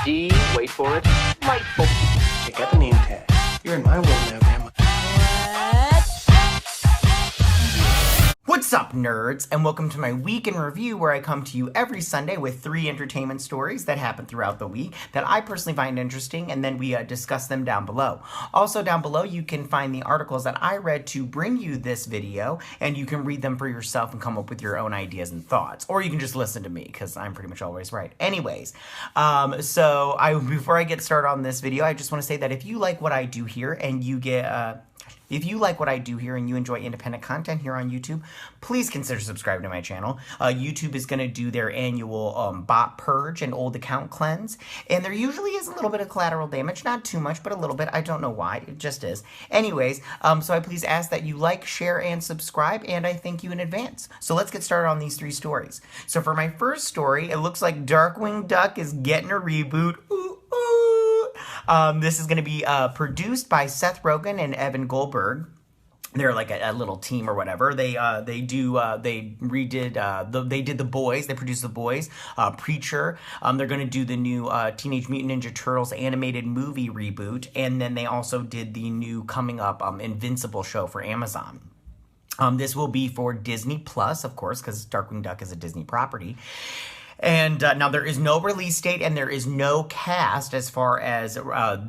D, wait for it, delightful. Check out the name tag. You're in my world now, Grandma. What's up, nerds, and welcome to my week in review, where I come to you every Sunday with 3 entertainment stories that happen throughout the week that I personally find interesting, and then we discuss them down below. Also down below, you can find the articles that I read to bring you this video, and you can read them for yourself and come up with your own ideas and thoughts. Or you can just listen to me, because I'm pretty much always right. Anyways, before I get started on this video, I just want to say that if you like what I do here and you get... If you like what I do here and you enjoy independent content here on YouTube, please consider subscribing to my channel. YouTube is going to do their annual bot purge and old account cleanse, and there usually is a little bit of collateral damage, not too much, but a little bit. I don't know why, it just is. Anyways, so I please ask that you like, share, and subscribe, and I thank you in advance. So let's get started on these 3 stories. So for my first story, it looks like Darkwing Duck is getting a reboot. This is going to be produced by Seth Rogen and Evan Goldberg. They're like a little team or whatever. They did The Boys. They produced The Boys, Preacher. They're going to do the new Teenage Mutant Ninja Turtles animated movie reboot, and then they also did the new coming up Invincible show for Amazon. This will be for Disney Plus, of course, because Darkwing Duck is a Disney property. And now there is no release date and there is no cast as far as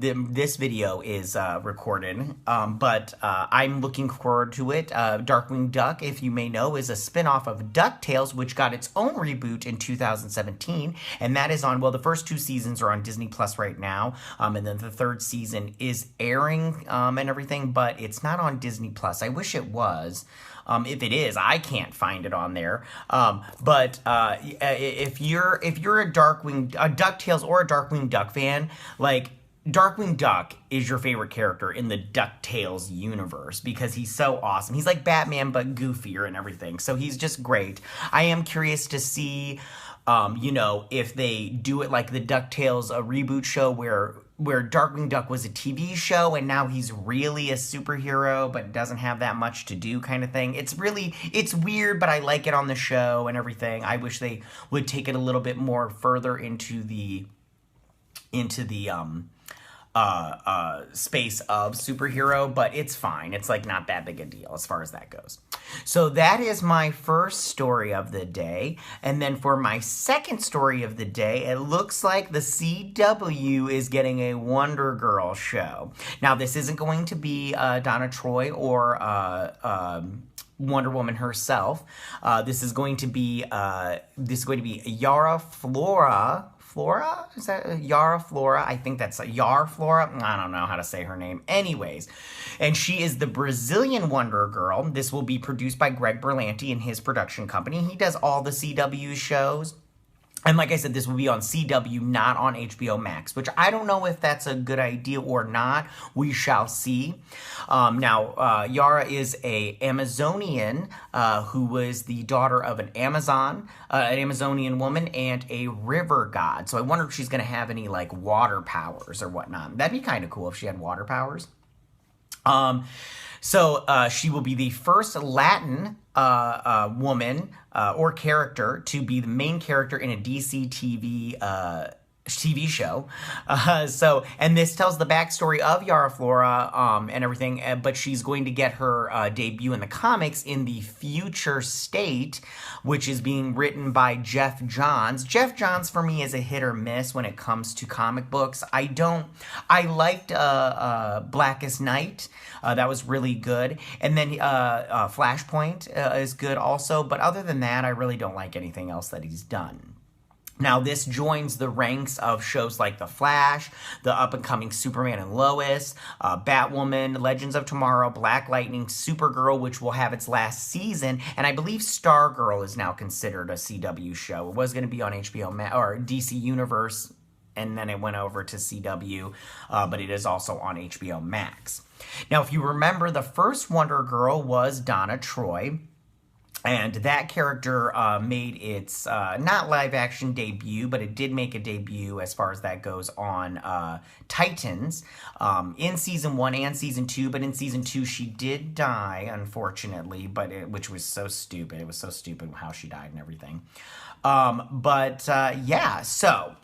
this video is recorded, but I'm looking forward to it. Darkwing Duck, if you may know, is a spinoff of DuckTales, which got its own reboot in 2017, and that is on, well, the first 2 seasons are on Disney Plus right now, and then the 3rd season is airing and everything, but it's not on Disney Plus. I wish it was. If it is, I can't find it on there. But if you're a DuckTales or a Darkwing Duck fan, like, Darkwing Duck is your favorite character in the DuckTales universe because he's so awesome. He's like Batman, but goofier and everything. So he's just great. I am curious to see, if they do it like the DuckTales reboot show where Darkwing Duck was a TV show and now he's really a superhero but doesn't have that much to do kind of thing. It's weird, but I like it on the show and everything. I wish they would take it a little bit more further into the space of superhero, but it's fine. It's like not that big a deal as far as that goes. So that is my first story of the day. And then for my second story of the day, it looks like the CW is getting a Wonder Girl show. Now, this isn't going to be Donna Troy or Wonder Woman herself. This is going to be Yara Flora? Is that Yara Flora? I think that's Yara Flora. I don't know how to say her name. Anyways, and she is the Brazilian Wonder Girl. This will be produced by Greg Berlanti and his production company. He does all the CW shows. And like I said, this will be on CW, not on HBO Max, which I don't know if that's a good idea or not. We shall see. Now, Yara is a Amazonian who was the daughter of an Amazonian woman and a river god. So I wonder if she's going to have any, like, water powers or whatnot. That'd be kind of cool if she had water powers. So she will be the first Latin woman or character to be the main character in a DC TV show. And this tells the backstory of Yara Flora and everything, but she's going to get her debut in the comics in the Future State, which is being written by Jeff Johns. Jeff Johns, for me, is a hit or miss when it comes to comic books. I liked Blackest Night. That was really good. And then Flashpoint is good also. But other than that, I really don't like anything else that he's done. Now, this joins the ranks of shows like The Flash, the up-and-coming Superman and Lois, Batwoman, Legends of Tomorrow, Black Lightning, Supergirl, which will have its last season, and I believe Stargirl is now considered a CW show. It was going to be on HBO Max or DC Universe, and then it went over to CW, but it is also on HBO Max. Now, if you remember, the first Wonder Girl was Donna Troy. And that character made its not live-action debut, but it did make a debut as far as that goes on Titans in Season 1 and Season 2. But in Season 2, she did die, unfortunately, which was so stupid. It was so stupid how she died and everything. Yeah, so...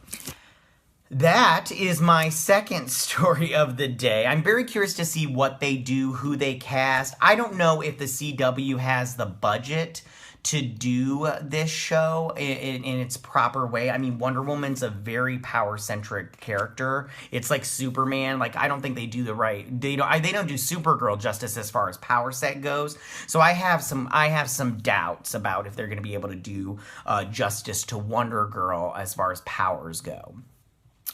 That is my second story of the day. I'm very curious to see what they do, who they cast. I don't know if the CW has the budget to do this show in its proper way. I mean, Wonder Woman's a very power-centric character. It's like Superman. Like, I don't think they do they don't do Supergirl justice as far as power set goes. So I have some doubts about if they're going to be able to do justice to Wonder Girl as far as powers go.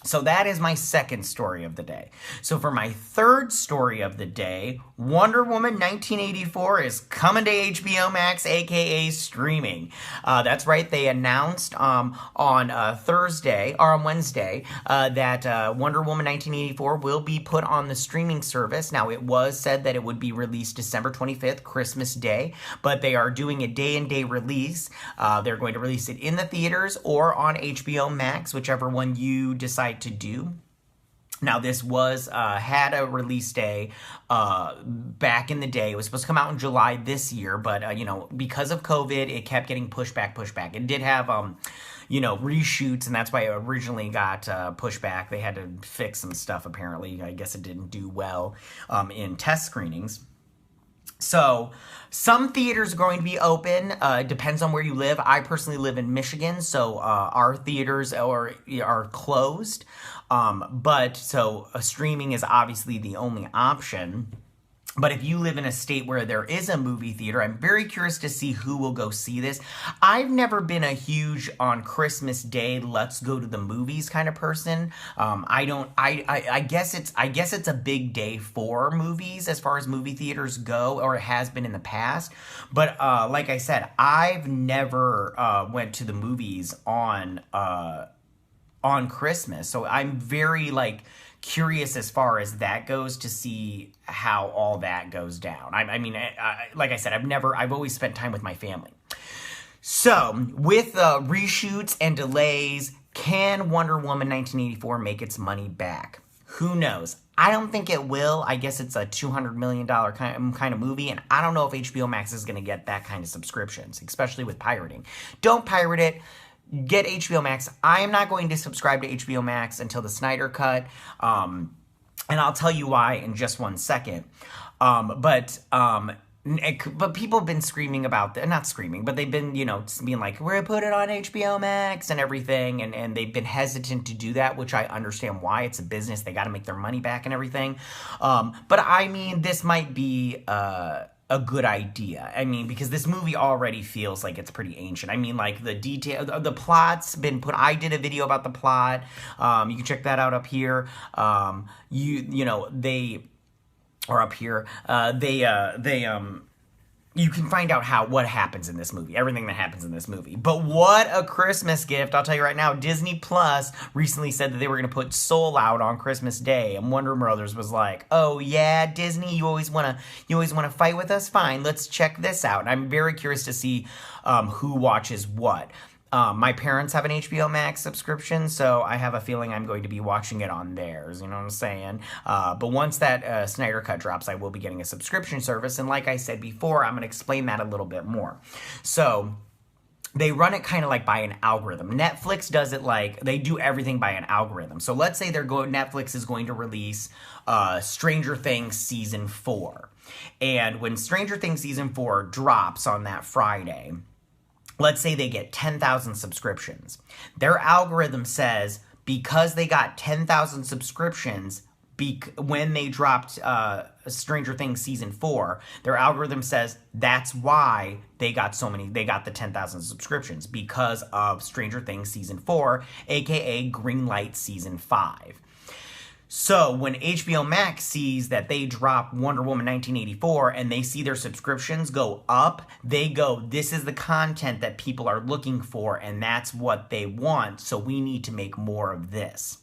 So that is my second story of the day. So for my third story of the day, Wonder Woman 1984 is coming to HBO Max, aka streaming. That's right, they announced on Thursday, or on Wednesday, that Wonder Woman 1984 will be put on the streaming service. Now, it was said that it would be released December 25th, Christmas Day, but they are doing a day-and-day release. They're going to release it in the theaters or on HBO Max, whichever one you decide to do. Now, this was had a release day back in the day. It was supposed to come out in July this year, but because of COVID, it kept getting pushed back. It did have reshoots, and that's why it originally got pushed back. They had to fix some stuff, apparently. I guess it didn't do well in test screenings. So some theaters are going to be open. It depends on where you live. I personally live in Michigan, so our theaters are closed. But streaming is obviously the only option. But if you live in a state where there is a movie theater, I'm very curious to see who will go see this. I've never been a huge on Christmas Day, let's go to the movies kind of person. I guess it's a big day for movies as far as movie theaters go, or it has been in the past. But like I said, I've never went to the movies on Christmas. So I'm very curious as far as that goes to see how all that goes down. I mean, like I said, I've always spent time with my family. So with reshoots and delays, can Wonder Woman 1984 make its money back? Who knows? I don't think it will. I guess it's a $200 million kind of movie, and I don't know if HBO Max is going to get that kind of subscriptions, especially with pirating. Don't pirate it. Get HBO Max. I am not going to subscribe to HBO Max until the Snyder Cut, and I'll tell you why in just one second. But people have been screaming about that. Not screaming, but they've been, being like, we're going to put it on HBO Max and everything, and they've been hesitant to do that, which I understand why. It's a business. They got to make their money back and everything. But I mean, this might be a good idea. I mean, because this movie already feels like it's pretty ancient. I mean, the plot's been put. I did a video about the plot. You can check that out up here. They are up here. You can find out what happens in this movie, everything that happens in this movie. But what a Christmas gift, I'll tell you right now. Disney Plus recently said that they were going to put Soul out on Christmas Day, and Warner Brothers was like, "Oh yeah, Disney, you always want to fight with us? Fine, let's check this out." And I'm very curious to see who watches what. My parents have an HBO Max subscription, so I have a feeling I'm going to be watching it on theirs, you know what I'm saying? But once that Snyder Cut drops, I will be getting a subscription service, and like I said before, I'm going to explain that a little bit more. So they run it kind of like by an algorithm. Netflix does it they do everything by an algorithm. So let's say Netflix is going to release Stranger Things Season 4. And when Stranger Things Season 4 drops on that Friday, let's say they get 10,000 subscriptions. Their algorithm says because they got 10,000 subscriptions when they dropped Stranger Things Season 4, their algorithm says that's why they got the 10,000 subscriptions, because of Stranger Things Season 4, aka Greenlight Season 5. So when HBO Max sees that they drop Wonder Woman 1984 and they see their subscriptions go up, they go, this is the content that people are looking for and that's what they want, so we need to make more of this.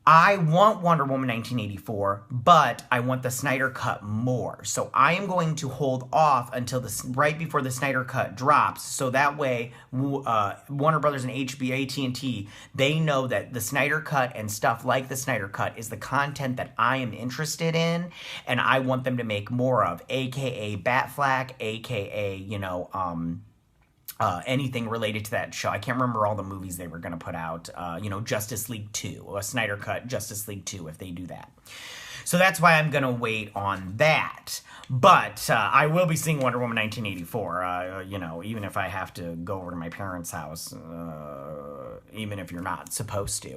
I want Wonder Woman 1984, but I want the Snyder Cut more. So I am going to hold off until right before the Snyder Cut drops, so that way Warner Brothers and HBO, AT&T, they know that the Snyder Cut and stuff like the Snyder Cut is the content that I am interested in, and I want them to make more of, aka Batfleck, aka anything related to that show. I can't remember all the movies they were going to put out. Justice League 2, a Snyder Cut Justice League 2, if they do that. So that's why I'm going to wait on that. But I will be seeing Wonder Woman 1984, even if I have to go over to my parents' house, even if you're not supposed to.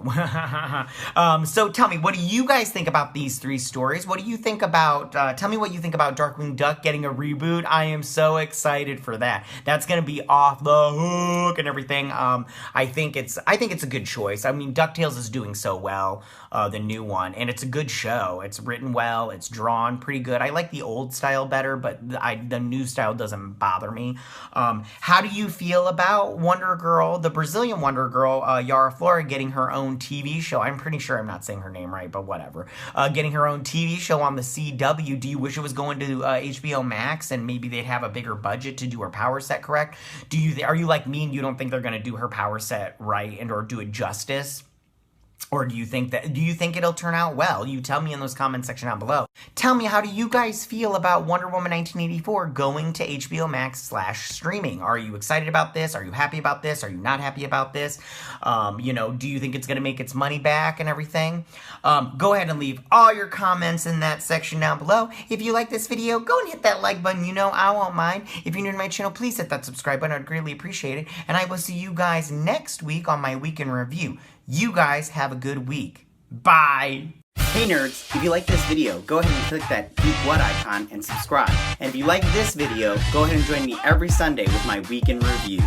So tell me, what do you guys think about these 3 stories? What do you think about, tell me what you think about Darkwing Duck getting a reboot. I am so excited for that. That's going to be off the hook and everything. I think it's a good choice. I mean, DuckTales is doing so well, the new one, and it's a good show. It's written well, it's drawn pretty good. I like the old style better, but the new style doesn't bother me. How do you feel about Wonder Girl, the Brazilian Wonder Girl, Yara Flora, getting her own TV show? I'm pretty sure I'm not saying her name right, but whatever. Getting her own TV show on the CW. Do you wish it was going to HBO Max and maybe they'd have a bigger budget to do her power set correct? Are you like me and you don't think they're going to do her power set right and or do it justice? Or do you think it'll turn out well? You tell me in those comment section down below. Tell me, how do you guys feel about Wonder Woman 1984 going to HBO Max /streaming? Are you excited about this? Are you happy about this? Are you not happy about this? Do you think it's going to make its money back and everything? Go ahead and leave all your comments in that section down below. If you like this video, go and hit that like button. I won't mind. If you're new to my channel, please hit that subscribe button. I'd greatly appreciate it. And I will see you guys next week on my week in review. You guys have a good week. Bye! Hey nerds, if you like this video, go ahead and click that Geek What icon and subscribe. And if you like this video, go ahead and join me every Sunday with my week in review.